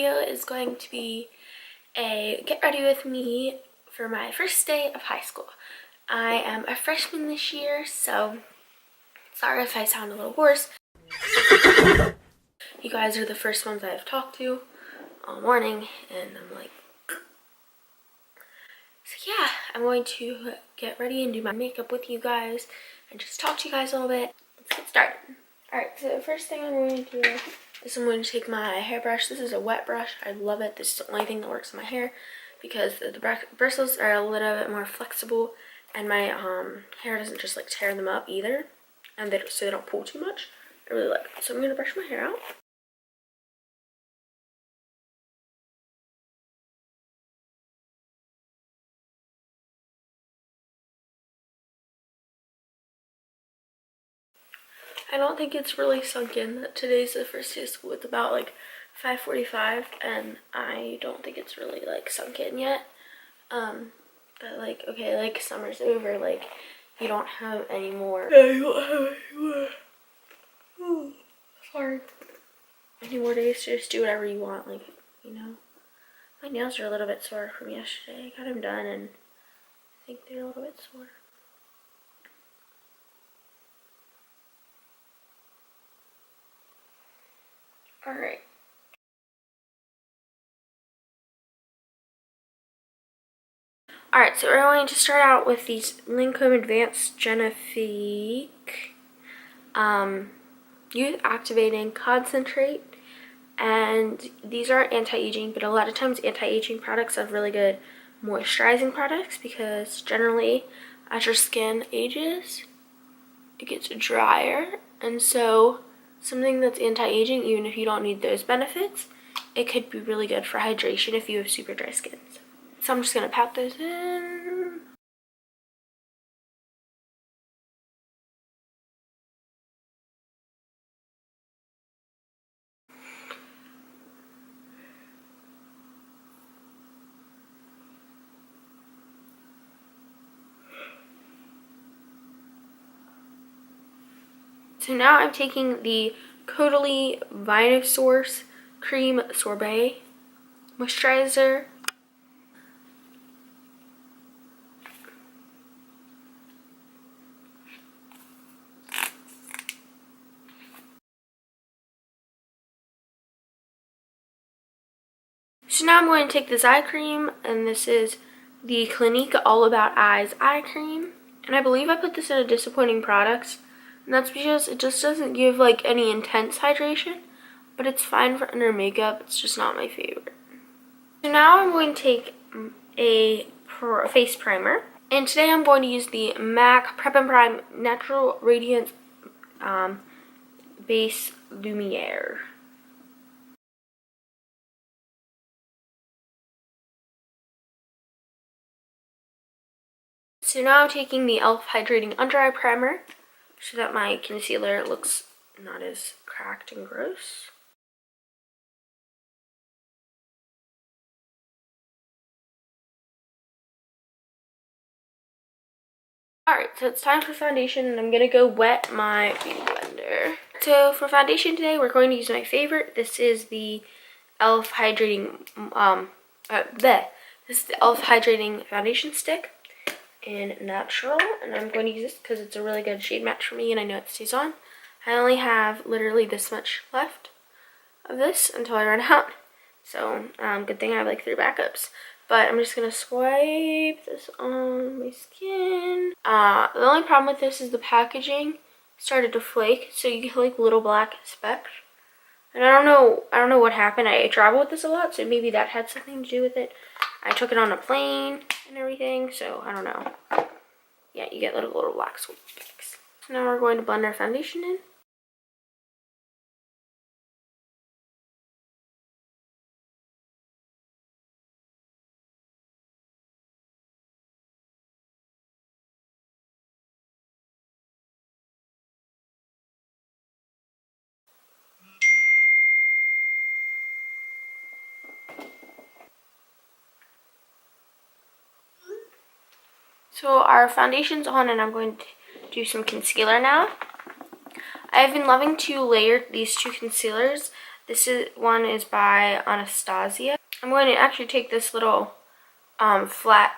video is going to be a get ready with me for my first day of high school. I am a freshman this year, so sorry if I sound a little hoarse. You guys are the first ones I've talked to all morning, and I'm like, so yeah, I'm going to get ready and do my makeup with you guys and just talk to you guys a little bit. Let's get started. Alright, so the first thing I'm going to do is I'm going to take my hairbrush. This is a wet brush. I love it. This is the only thing that works in my hair because the bristles are a little bit more flexible and my hair doesn't just like tear them up either, and so they don't pull too much. I really like it. So I'm going to brush my hair out. I don't think it's really sunk in that today's the first day of school. It's about like 5:45 and I don't think it's really like sunk in yet. But like, okay, like summer's over, like you don't have any more. Sorry. Any more days to just do whatever you want, like, you know. My nails are a little bit sore from yesterday. I got them done and I think they're a little bit sore. Alright. Alright, so we're going to start out with these Lancome Advanced Genifique Youth Activating Concentrate. And these are anti-aging, but a lot of times anti-aging products have really good moisturizing products because generally as your skin ages, it gets drier. And so something that's anti-aging, even if you don't need those benefits, it could be really good for hydration if you have super dry skin. So I'm just going to pat those in. So now I'm taking the Caudalie Vinosource Cream Sorbet Moisturizer. So now I'm going to take this eye cream, and this is the Clinique All About Eyes eye cream. And I believe I put this in a disappointing products, and that's because it just doesn't give like any intense hydration, but it's fine for under makeup. It's just not my favorite. So now I'm going to take a face primer, and today I'm going to use the MAC Prep and Prime Natural Radiance Base Lumiere. So now I'm taking the e.l.f. Hydrating Under Eye Primer so that my concealer looks not as cracked and gross. Alright, so it's time for foundation, and I'm going to go wet my beauty blender. So for foundation today, we're going to use my favorite. This is the e.l.f. Hydrating, this is the e.l.f. Hydrating Foundation Stick in Natural, and I'm going to use this because it's a really good shade match for me and I know it stays on. I only have literally this much left of this until I run out, so good thing I have like 3 backups. But I'm just going to swipe this on my skin. The only problem with this is the packaging started to flake, so you get like little black specks. And I don't know what happened. I travel with this a lot, so maybe that had something to do with it. I took it on a plane and everything, so I don't know. Yeah, you get little black specks. So now we're going to blend our foundation in. So our foundation's on, and I'm going to do some concealer now. I've been loving to layer these 2 concealers. One is by Anastasia. I'm going to actually take this little flat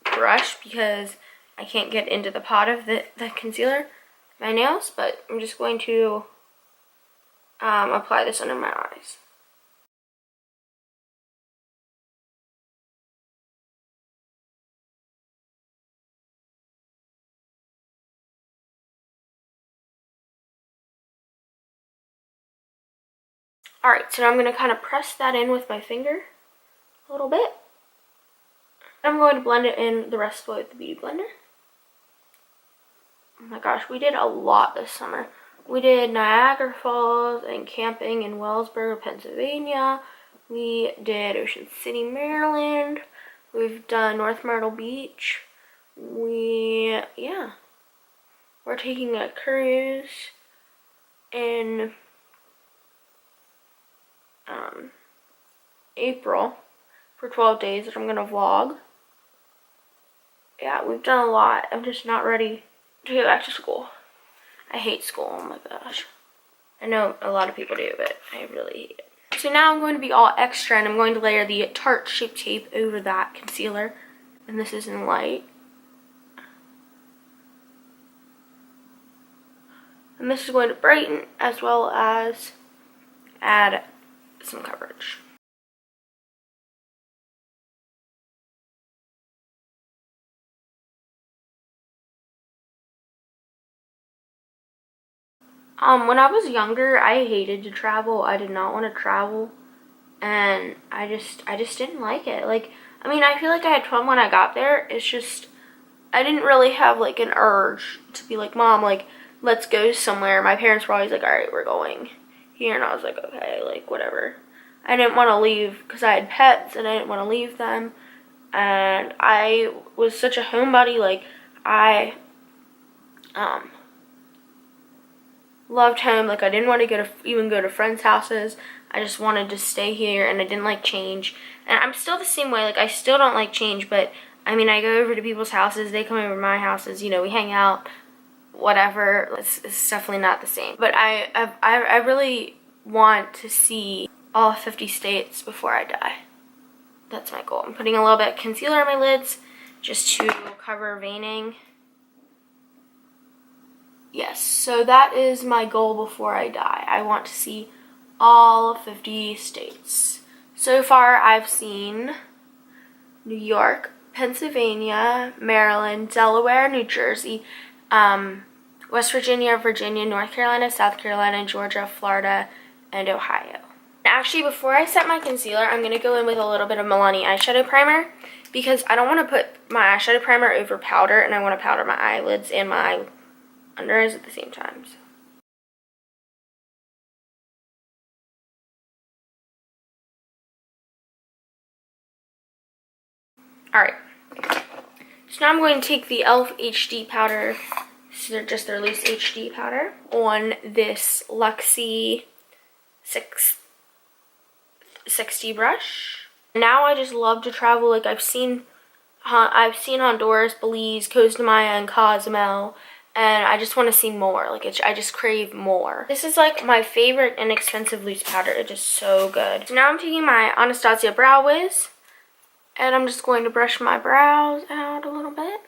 brush because I can't get into the pot of the concealer, my nails, but I'm just going to apply this under my eyes. Alright, so now I'm going to kind of press that in with my finger a little bit. I'm going to blend it in the rest of the way with the Beauty Blender. Oh my gosh, we did a lot this summer. We did Niagara Falls and camping in Wellsboro, Pennsylvania. We did Ocean City, Maryland. We've done North Myrtle Beach. We're taking a cruise in April for 12 days that I'm gonna vlog. Yeah, we've done a lot. I'm just not ready to go back to school. I hate school, oh my gosh. I know a lot of people do, but I really hate it. So now I'm going to be all extra and I'm going to layer the Tarte Shape Tape over that concealer. And this is in light. And this is going to brighten as well as add some coverage. When I was younger, I hated to travel. I did not want to travel, and I just didn't like it. Like, I mean, I feel like I had fun when I got there. It's just, I didn't really have like an urge to be like, Mom, like, let's go somewhere. My parents were always like, all right, we're going here, and I was like, okay, like, whatever. I didn't want to leave because I had pets, and I didn't want to leave them, and I was such a homebody. Like, I loved home. Like, I didn't want to even go to friends' houses. I just wanted to stay here, and I didn't like change. And I'm still the same way. Like, I still don't like change, but I mean, I go over to people's houses. They come over to my houses. You know, we hang out, whatever. It's definitely not the same. But I really want to see all 50 states before I die. That's my goal. I'm putting a little bit of concealer on my lids just to cover veining. Yes, so that is my goal before I die. I want to see all 50 states. So far, I've seen New York, Pennsylvania, Maryland, Delaware, New Jersey, West Virginia, North Carolina, South Carolina, Georgia, Florida, and Ohio. Actually, before I set my concealer, I'm going to go in with a little bit of Milani eyeshadow primer because I don't want to put my eyeshadow primer over powder, and I want to powder my eyelids and my under eyes at the same time. So. Alright, so now I'm going to take the e.l.f. HD powder, so they're just their loose HD powder, on this Luxie 660 brush. Now I just love to travel. Like, I've seen Honduras, Belize, Costa Maya, and Cozumel, and I just want to see more. Like, I just crave more. This is like my favorite inexpensive loose powder. It's just so good. So now I'm taking my Anastasia Brow Wiz, and I'm just going to brush my brows out a little bit.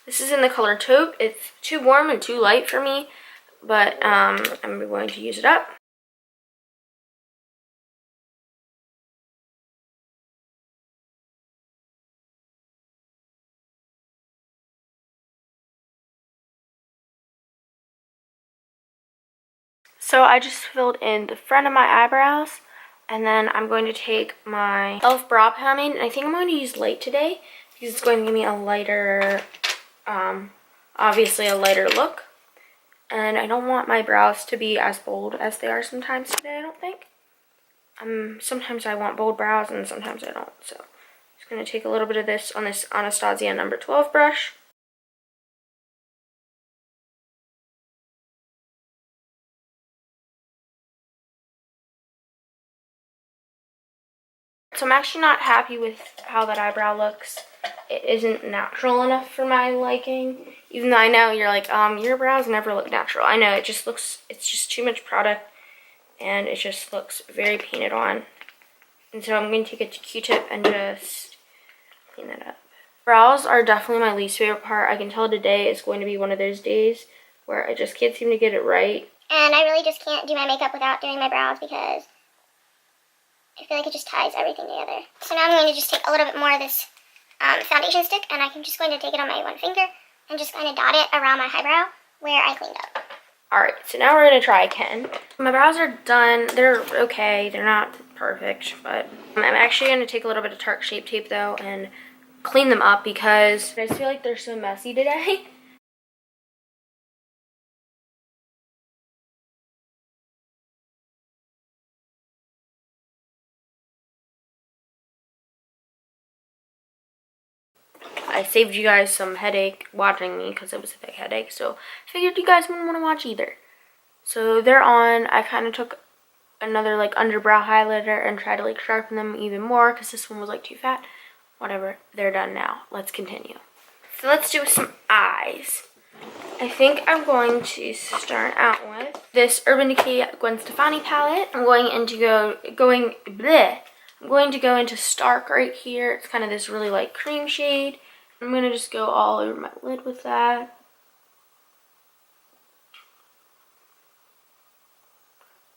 This is in the color Taupe. It's too warm and too light for me, but I'm going to use it up. So I just filled in the front of my eyebrows, and then I'm going to take my e.l.f. brow pomade, and I think I'm going to use light today because it's going to give me a lighter, obviously a lighter look. And I don't want my brows to be as bold as they are sometimes today, I don't think. Sometimes I want bold brows and sometimes I don't. So I'm just going to take a little bit of this on this Anastasia number 12 brush. So I'm actually not happy with how that eyebrow looks. It isn't natural enough for my liking. Even though I know you're like, your brows never look natural. I know, it's just too much product. and it just looks very painted on. And so I'm going to take a Q-tip and just clean that up. Brows are definitely my least favorite part. I can tell today is going to be one of those days where I just can't seem to get it right. And I really just can't do my makeup without doing my brows because I feel like it just ties everything together. So now I'm going to just take a little bit more of this foundation stick, and I'm just going to take it on my one finger and just kind of dot it around my eyebrow where I cleaned up. Alright, so now we're going to try again. My brows are done. They're okay. They're not perfect, but I'm actually going to take a little bit of Tarte Shape Tape though and clean them up because I just feel like they're so messy today. I saved you guys some headache watching me because it was a big headache, so I figured you guys wouldn't want to watch either. So they're on. I kind of took another like underbrow highlighter and tried to like sharpen them even more because this one was like too fat. Whatever, they're done now. Let's continue. So let's do some eyes. I think I'm going to start out with this Urban Decay Gwen Stefani palette. I'm going to go into Stark right here. It's kind of this really light cream shade. I'm going to just go all over my lid with that.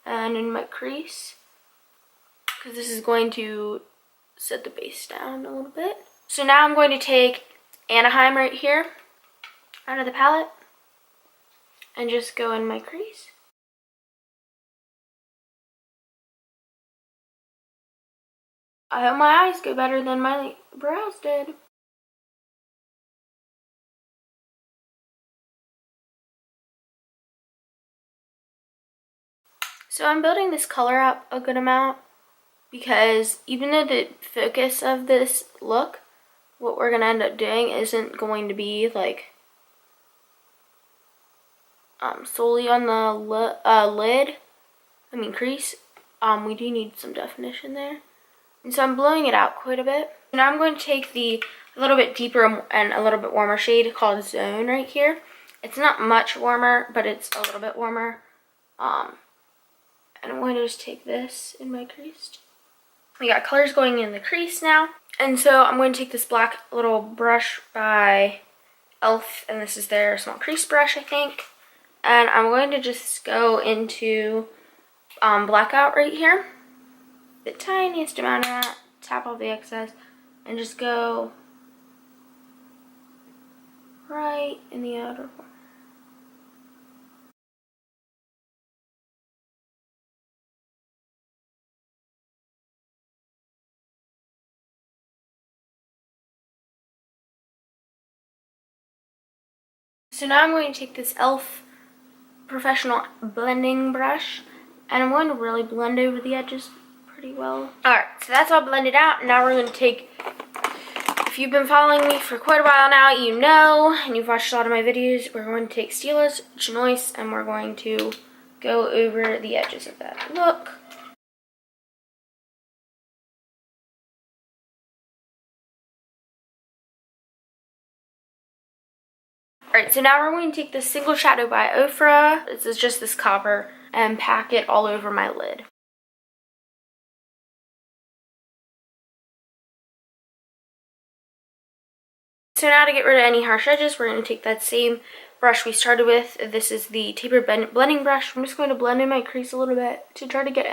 And in my crease, because this is going to set the base down a little bit. So now I'm going to take Anaheim right here out of the palette and just go in my crease. I hope my eyes go better than my brows did. So I'm building this color up a good amount because even though the focus of this look, what we're going to end up doing isn't going to be like solely on the crease, we do need some definition there. And so I'm blowing it out quite a bit. Now I'm going to take the a little bit deeper and a little bit warmer shade called Zone right here. It's not much warmer, but it's a little bit warmer. And I'm going to just take this in my crease. We got colors going in the crease now. And so I'm going to take this black little brush by e.l.f. and this is their small crease brush, I think. And I'm going to just go into blackout right here. The tiniest amount of that. Tap off the excess and just go right in the outer corner. So now I'm going to take this e.l.f. professional blending brush and I'm going to really blend over the edges pretty well. Alright, so that's all blended out. Now we're going to take, if you've been following me for quite a while now, you know, and you've watched a lot of my videos, we're going to take Stila's Chinoise and we're going to go over the edges of that look. Alright, so now we're going to take this Single Shadow by Ofra. This is just this copper, and pack it all over my lid. So now to get rid of any harsh edges, we're going to take that same brush we started with. This is the tapered blending brush. I'm just going to blend in my crease a little bit to try to get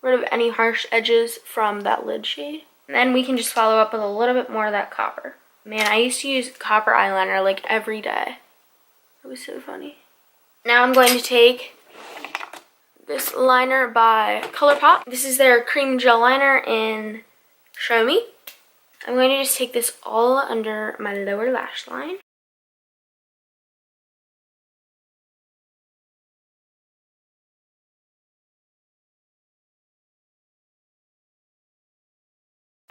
rid of any harsh edges from that lid shade. And then we can just follow up with a little bit more of that copper. Man, I used to use copper eyeliner like every day. It was so funny. Now I'm going to take this liner by ColourPop. This is their cream gel liner in Show Me. I'm going to just take this all under my lower lash line.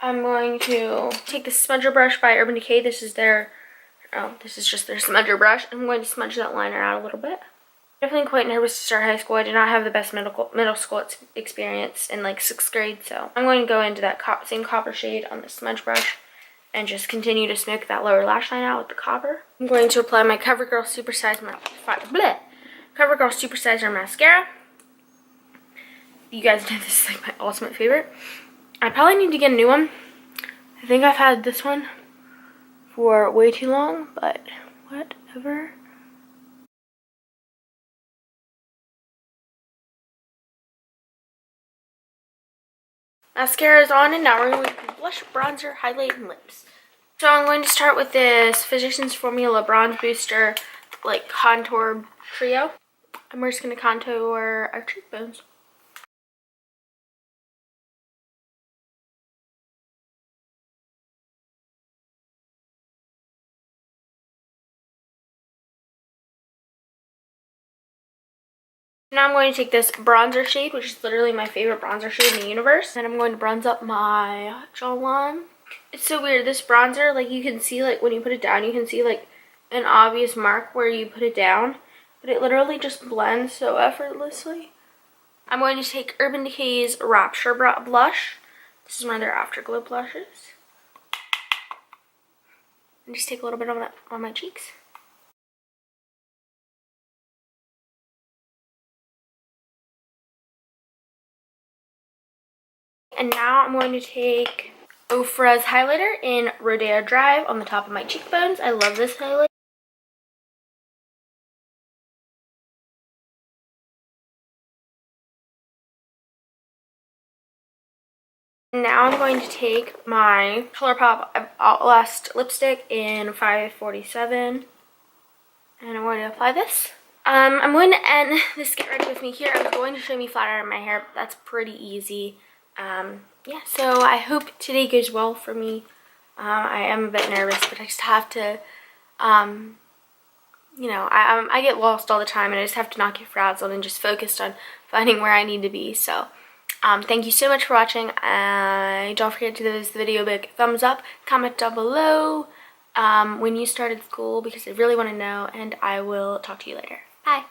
I'm going to take the smudger brush by Urban Decay. This is just their smudger brush. I'm going to smudge that liner out a little bit. Definitely quite nervous to start high school. I did not have the best middle school experience in like 6th grade, so I'm going to go into that same copper shade on the smudge brush and just continue to smoke that lower lash line out with the copper. I'm going to apply my CoverGirl Supersizer Mascara. you guys know this is like my ultimate favorite. I probably need to get a new one. I think I've had this one for way too long, but whatever. Mascara is on, and now we're going to do blush, bronzer, highlight, and lips. So I'm going to start with this Physicians Formula Bronze Booster, like contour trio. And we're just going to contour our cheekbones. Now I'm going to take this bronzer shade, which is literally my favorite bronzer shade in the universe. And I'm going to bronze up my jawline. It's so weird. This bronzer, like you can see, like when you put it down, you can see like an obvious mark where you put it down. But it literally just blends so effortlessly. I'm going to take Urban Decay's Rapture blush. This is one of their Afterglow blushes. And just take a little bit of that on my cheeks. And now I'm going to take Ofra's highlighter in Rodeo Drive on the top of my cheekbones. I love this highlight. Now I'm going to take my ColourPop Outlast lipstick in 547. And I'm going to apply this. I'm going to end this Get Ready With Me here. I was going to show me flat iron my hair, but that's pretty easy. Yeah, so I hope today goes well for me. I am a bit nervous, but I just have to, you know, I get lost all the time, and I just have to not get frazzled and just focused on finding where I need to be. So, thank you so much for watching. Don't forget to give this video a big thumbs up. Comment down below when you started school, because I really want to know, and I will talk to you later. Bye.